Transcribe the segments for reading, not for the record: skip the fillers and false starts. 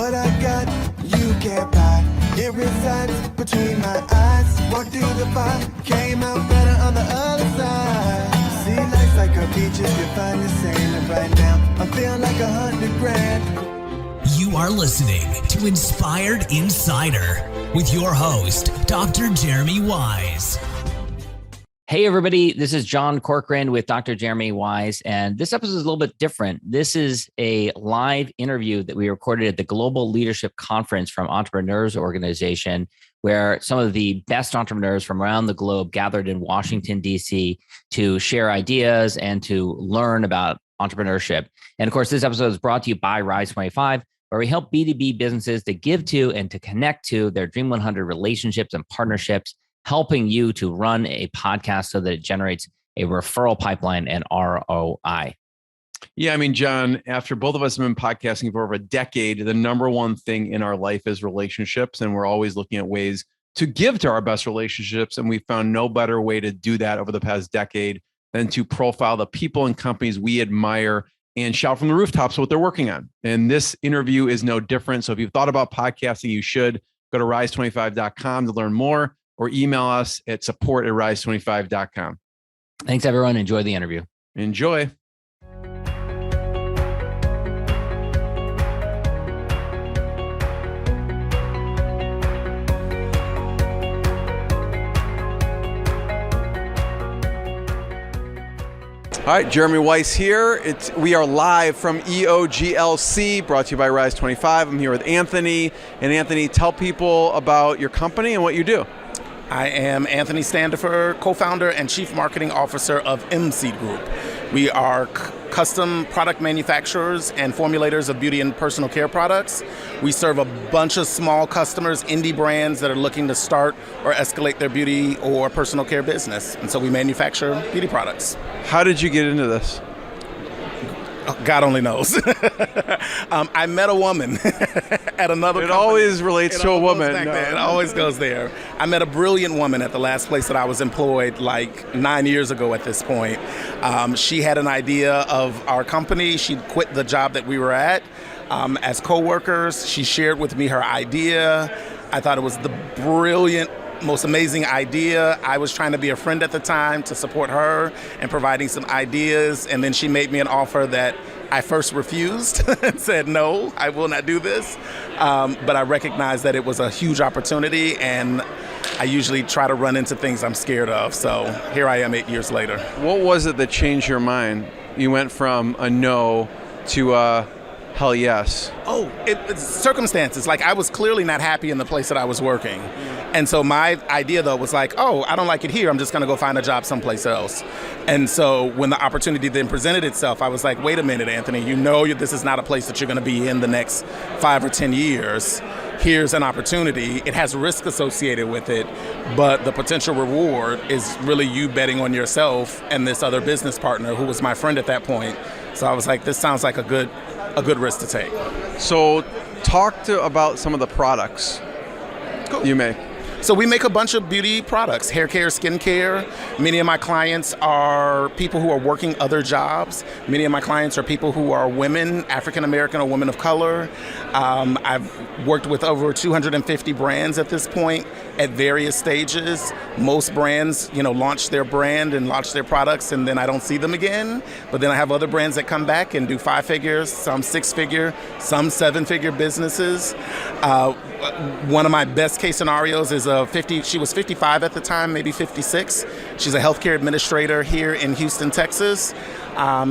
What I got, you can't buy. It resides between my eyes. Walked through the fire, came out better on the other side. See, life's like a beach if you find the sailing right now. I'm feeling like 100 grand. You are listening to Inspired Insider with your host, Dr. Jeremy Weisz. Hey, everybody. This is John Corcoran with Dr. Jeremy Weisz, and this episode is a little bit different. This is a live interview that we recorded at the Global Leadership Conference from Entrepreneurs Organization, where some of the best entrepreneurs from around the globe gathered in Washington, D.C. to share ideas and to learn about entrepreneurship. And of course, this episode is brought to you by Rise 25, where we help B2B businesses to give to and to connect to their Dream 100 relationships and partnerships, helping you to run a podcast so that it generates a referral pipeline and ROI. Yeah, I mean, John, after both of us have been podcasting for over a decade, the number one thing in our life is relationships. And we're always looking at ways to give to our best relationships. And we found no better way to do that over the past decade than to profile the people and companies we admire and shout from the rooftops what they're working on. And this interview is no different. So if you've thought about podcasting, you should go to rise25.com to learn more, or email us at support@rise25.com. Thanks, everyone. Enjoy the interview. Enjoy. All right, Jeremy Weisz here. We are live from EOGLC, brought to you by Rise 25. I'm here with Anthony. And Anthony, tell people about your company and what you do. I am Anthony Standifer, co-founder and chief marketing officer of MC Group. We are custom product manufacturers and formulators of beauty and personal care products. We serve a bunch of small customers, indie brands that are looking to start or escalate their beauty or personal care business. And so we manufacture beauty products. How did you get into this? God only knows. I met a woman at another company. Always relates to a woman. No. It always goes there. I met a brilliant woman at the last place that I was employed like 9 years ago at this point. She had an idea of our company. She'd quit the job that we were at. As co-workers, she shared with me her idea. I thought it was the brilliant, most amazing idea. I was trying to be a friend at the time to support her and providing some ideas. And then she made me an offer that I first refused and said, no, I will not do this. But I recognized that it was a huge opportunity, and I usually try to run into things I'm scared of. So here I am 8 years later. What was it that changed your mind? You went from a no to a hell yes. Oh, it's circumstances. Like, I was clearly not happy in the place that I was working. And so my idea, though, was like, oh, I don't like it here. I'm just going to go find a job someplace else. And so when the opportunity then presented itself, I was like, wait a minute, Anthony, you know this is not a place that you're going to be in the next 5 or 10 years. Here's an opportunity. It has risk associated with it, but the potential reward is really you betting on yourself and this other business partner who was my friend at that point. So I was like, this sounds like a good risk to take. So talk about some of the products you make. So we make a bunch of beauty products, hair care, skin care. Many of my clients are people who are working other jobs. Many of my clients are people who are women, African American or women of color. I've worked with over 250 brands at this point at various stages. Most brands, launch their brand and launch their products, and then I don't see them again. But then I have other brands that come back and do 5 figures, some 6 figure, some 7 figure businesses. One of my best case scenarios is she was 55 at the time, maybe 56. She's a healthcare administrator here in Houston, Texas.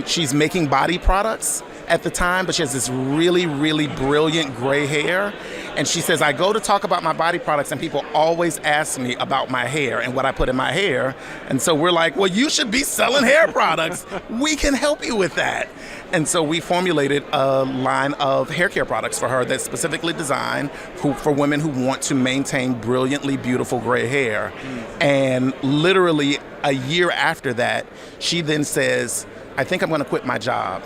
She's making body products at the time, but she has this really, really brilliant gray hair. And she says, I go to talk about my body products and people always ask me about my hair and what I put in my hair. And so we're like, well, you should be selling hair products. We can help you with that. And so we formulated a line of hair care products for her that's specifically designed for women who want to maintain brilliantly beautiful gray hair. And literally a year after that, she then says, I think I'm going to quit my job.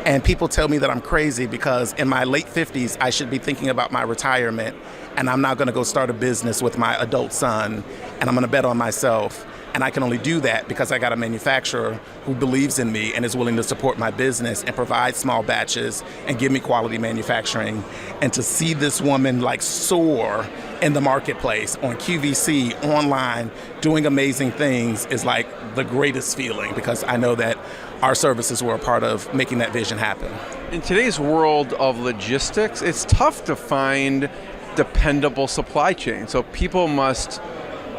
And people tell me that I'm crazy because in my late 50s, I should be thinking about my retirement, and I'm not going to go start a business with my adult son, and I'm going to bet on myself. And I can only do that because I got a manufacturer who believes in me and is willing to support my business and provide small batches and give me quality manufacturing. And to see this woman like soar in the marketplace, on QVC, online, doing amazing things is like the greatest feeling, because I know that our services were a part of making that vision happen. In today's world of logistics, it's tough to find dependable supply chain. So people must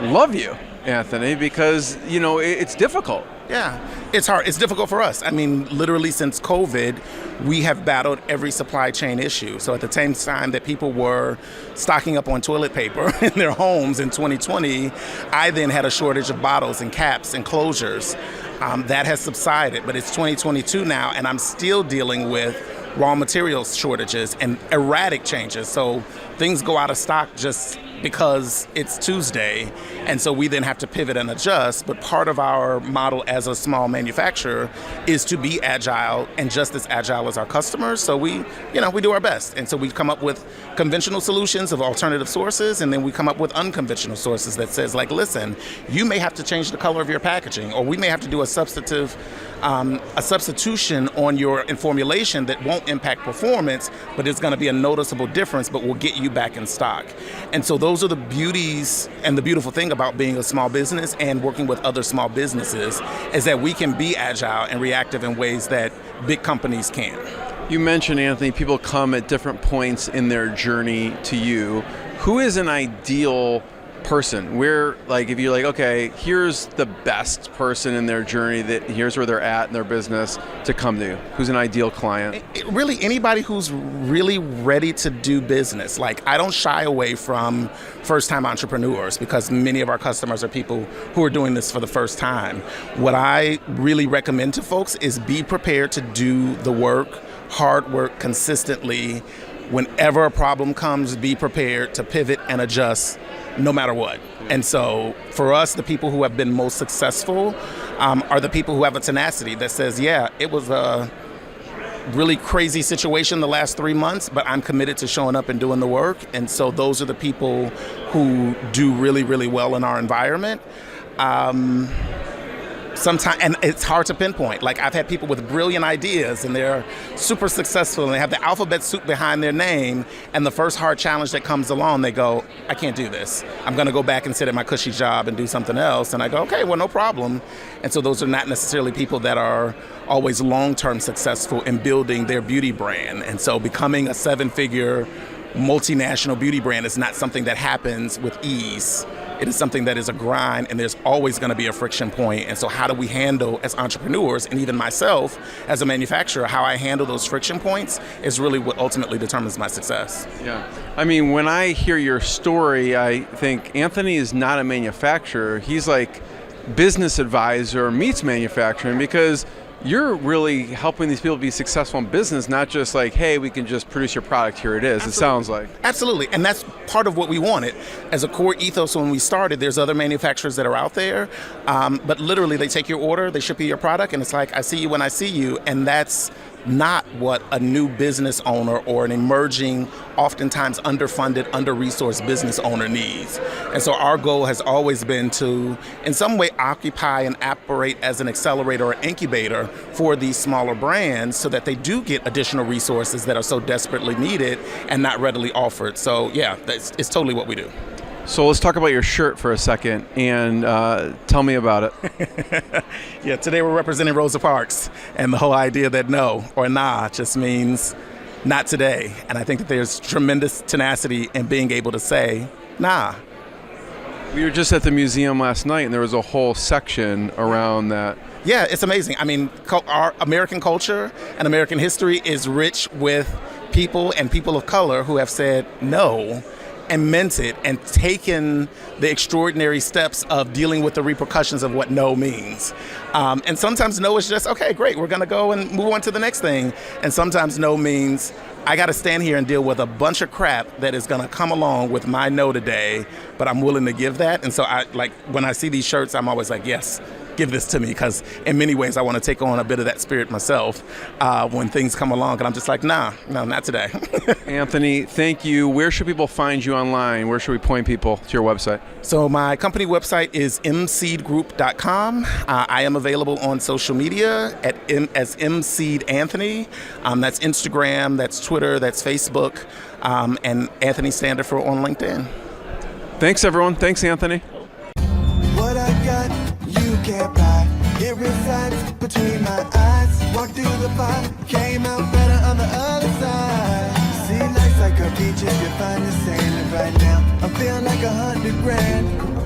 love you, Anthony, because, you know, it's difficult. Yeah, it's hard. It's difficult for us. I mean, literally since COVID, we have battled every supply chain issue. So at the same time that people were stocking up on toilet paper in their homes in 2020, I then had a shortage of bottles and caps and closures. That has subsided, but it's 2022 now, and I'm still dealing with raw materials shortages and erratic changes. So things go out of stock just because it's Tuesday, and so we then have to pivot and adjust. But part of our model as a small manufacturer is to be agile and just as agile as our customers. So we do our best. And so we come up with conventional solutions of alternative sources, and then we come up with unconventional sources that says, like, listen, you may have to change the color of your packaging, or we may have to do a substitution on your formulation that won't impact performance, but it's going to be a noticeable difference, but will get you back in stock. And so those are the beauties and the beautiful thing about being a small business and working with other small businesses, is that we can be agile and reactive in ways that big companies can't. You mentioned, Anthony, people come at different points in their journey to you. Who is an ideal person where, like, if you're like, okay, here's the best person in their journey, that here's where they're at in their business, to come to? Who's an ideal client? Really anybody who's really ready to do business. Like, I don't shy away from first-time entrepreneurs, because many of our customers are people who are doing this for the first time. What I really recommend to folks is be prepared to do the work, hard work, consistently. Whenever a problem comes, be prepared to pivot and adjust no matter what. And so for us, the people who have been most successful are the people who have a tenacity that says, yeah, it was a really crazy situation the last 3 months, but I'm committed to showing up and doing the work. And so those are the people who do really, really well in our environment. Sometimes, and it's hard to pinpoint. Like, I've had people with brilliant ideas and they're super successful and they have the alphabet soup behind their name, and the first hard challenge that comes along, they go, I can't do this. I'm going to go back and sit at my cushy job and do something else. And I go, okay, well, no problem. And so those are not necessarily people that are always long-term successful in building their beauty brand. And so becoming a 7-figure multinational beauty brand is not something that happens with ease. It is something that is a grind, and there's always going to be a friction point. And so how do we handle, as entrepreneurs, and even myself as a manufacturer, how I handle those friction points is really what ultimately determines my success. Yeah. I mean, when I hear your story, I think Anthony is not a manufacturer. He's like business advisor meets manufacturing, because you're really helping these people be successful in business, not just like, hey, we can just produce your product, here it is. Absolutely. It sounds like. Absolutely, and that's part of what we wanted. As a core ethos when we started, there's other manufacturers that are out there, but literally they take your order, they ship you your product, and it's like, I see you when I see you, and that's not what a new business owner or an emerging, oftentimes underfunded, under-resourced business owner needs. And so our goal has always been to, in some way, occupy and operate as an accelerator or incubator for these smaller brands, so that they do get additional resources that are so desperately needed and not readily offered. So yeah, it's totally what we do. So let's talk about your shirt for a second, and tell me about it. Yeah, today we're representing Rosa Parks, and the whole idea that no or nah just means not today. And I think that there's tremendous tenacity in being able to say, nah. We were just at the museum last night, and there was a whole section around that. Yeah, it's amazing. I mean, our American culture and American history is rich with people and people of color who have said no and meant it, and taken the extraordinary steps of dealing with the repercussions of what no means. And sometimes no is just, okay, great, we're gonna go and move on to the next thing. And sometimes no means, I gotta stand here and deal with a bunch of crap that is gonna come along with my no today, but I'm willing to give that. And so when I see these shirts, I'm always like, yes, give this to me, because in many ways I want to take on a bit of that spirit myself when things come along, and I'm just like, no, not today. Anthony, thank you. Where should people find you online? Where should we point people to your website? So my company website is mseedgroup.com. I am available on social media as mseedanthony. That's Instagram, that's Twitter, that's Facebook, and Anthony Standifer on LinkedIn. Thanks, everyone. Thanks, Anthony. What I got, you can't buy. It resides between my eyes. Walked through the fire, came out better on the other side. See, life's like a beach if you find the sailing right now. I'm feeling like 100 grand.